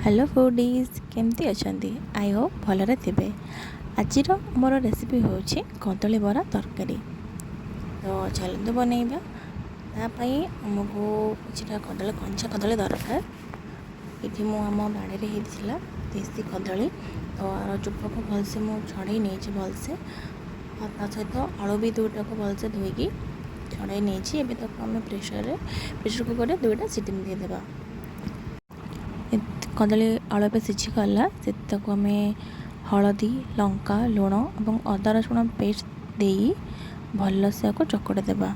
Hello foodies केमती अछंती I hope भलरे थिबे। आजिर more recipe होछि कदली बरा तरकारी। तो चलते बनैबा तापाई हमको किछटा कदली कंचा कदली दरकार। इठी मु आम बाड़ी रे हेतिला देसी कदली तो आर चोपा को भलसे मु छड़े नेछि भलसे और ता सहित आलू भी दुटा को भलसे धोईकी छड़े नेछि। एबे तक हम प्रेशर कुकर रे दुटा सीटी दे देबा। कदली आलू पे सिझी गला से आम हलदी लंका लुण और अदा रसुण पेस्ट दे भलसे आपको चकड़ी देबा।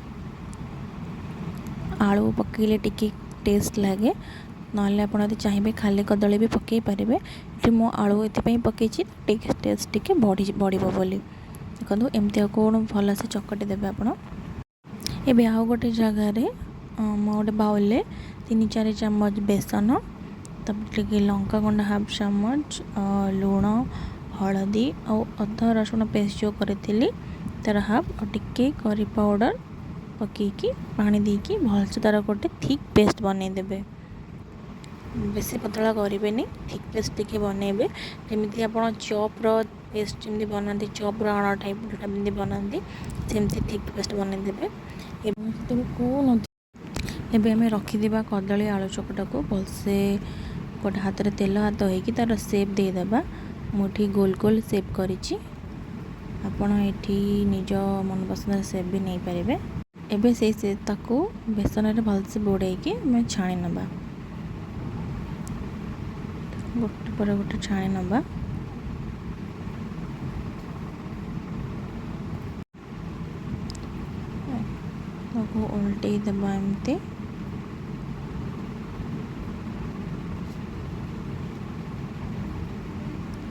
आलू पकईले टिके टेस्ट लगे ना आप चाहिए खाली कदली भी पकई पारे। ये मो आलू ये पकई टेस्ट टिके बढ़ बोली देखो एमती कौन भलसे चकटी देवे आप। एबे आउ गोटे जगार मो गोटे बाउल 3-4 चम्मच बेसन तब लंका गुंड हाफ चामच लुण हलदी और अदा रसुण पेस्ट जो करी तार हाफ और टिके करी पाउडर पकईकी पानी देकी भलसे तार गोटे थिक पेस्ट बनईदेवे। बेसी पतला करें थिक पेस्ट टिके बनइबे जमी आप चॉपर पेस्ट जमी बनाती चॉपर आण टाइप जोटा बनाती सेमती थिक पेस्ट बनईदेवे। एबे आम रखीदा कदली आलू चकटा को भलसे गोटे हाथ में तेल हाथ होगी तार सेप देदेबा। मुठी गोल गोल सेप करिछि आपण एठी निज मन पसंद सेप भी नहीं पारे। एबे से ताको बेसन रे भलसे बोड़ेकी मैं छाणी नबा गोटे पर गोटे छाणी नबा। उल्टे देबा एमती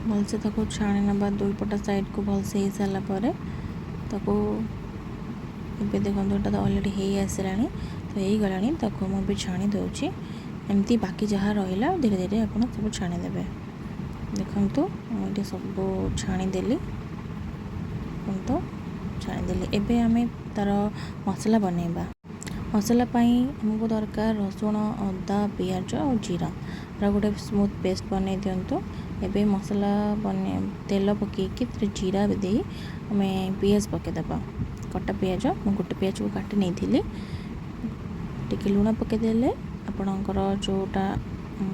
भलसे ताको छाणी नबा। दुई पटा साइड को भलसे हो सारा पर ताको एबे देखो यहाँ तो अलरेडी हो आसला तो यही गलानी ताको मुझे छाणी दूसरी एमती बाकी जहाँ रहा धीरे धीरे आप सब छाणीदे। देखु मुझे सब छाणीदेली तो छाणीदेली। एबे आम तार मसला बनैबा। मसला हमको दरकार रसुण अदा पियाज और जीरा गोटे स्मूथ पेस्ट बनई दिंतु। एबे मसला बने तेल पकईकी जीरा दे आम पियाज पकईदेबा कटा पियाज मुझे गोटे पियाज को काटी नहीं टिके लुण पकईदेले आपणकर जोटा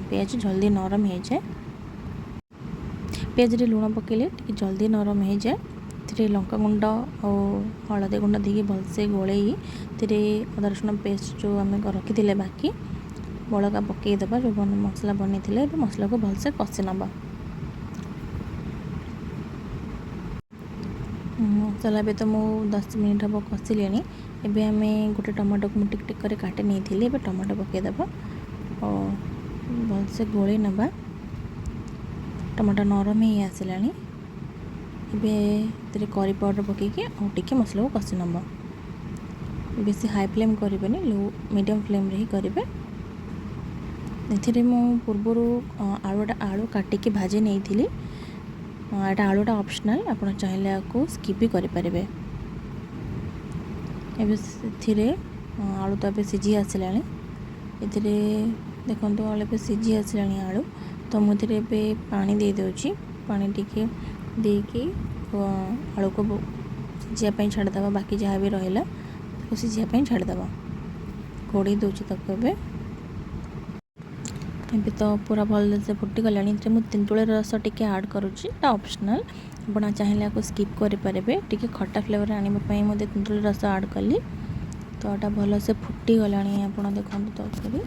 पियाज जल्दी नरम हो जाए। पियाज रे लुण पकईले टिके जल्दी नरम हो जाए। लंका गुंड और हलदी गुंड देके भलसे गोलई अदा रसुण पेस्ट जो आम रखी बाकी बड़का पकईदेबा जो मसला बनई मसला को भलसे कषि नबा। मसला भी तो मु 10 मिनट हम कषिले। एबे आम गोटे टमाटो को टिक टिक कर काटे नहीं टमाटो पकईदेबा और भलसे गोलई नबा। टमाटो नरम ही आसला एबे करी पाउडर पकईकी और टिके मसला को कषि नबा। बेसी हाई फ्लेम करें लो मीडियम फ्लेम रे ही करेंगे। मु पूर्वर आलू काटिकी भाजी नहीं थी। यहाँ आलूटा ऑप्शनल आप चाहिए आपको स्किप भी करें। आलू तो ये सीझी आसला देखो आलू सीझी आसला आलू तो मुझे पानी दे दूची पानी टिके देकी आलू को सीझापी छाड़देवा। बाकी जहाँ भी रहा तो सीझापी छाड़देवा घोड़े दूची तक। एबे तो पूरा भल से फुटी गला मुझे तेंतुली रस टिके ऐड करुँची ऑप्शनल आप चाहिए आपको स्किप करें। टिके खट्टा फ्लेवर आने मुझे तेंतुली रस ऐड कली तो यहाँ भल से फुटी गला आप देखो तरकारी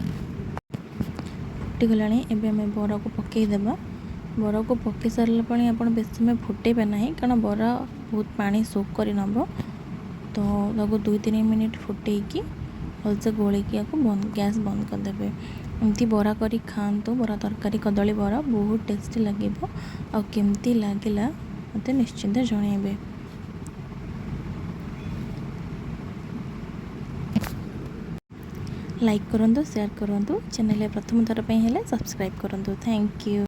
फुटी गला। एबे आम बरा को पकईदेबा। बरा को पकई सारे आप बेस समय फुटेबे ना कारण बरा बहुत पानी सोक कर नब तो 2-3 मिनिट फुटेकी भलसे गोलेकी आपको गैस बंद करदे। एमती बरा करी खातु बरा तरकारी कदली बरा बहुत टेस्टी लगे। आ केमती लगिला मत निश्चिंत जनइबे। लाइक करंतु शेयर करंतु चैनल प्रथम थर पे हेले सब्सक्राइब करंतु। Thank you.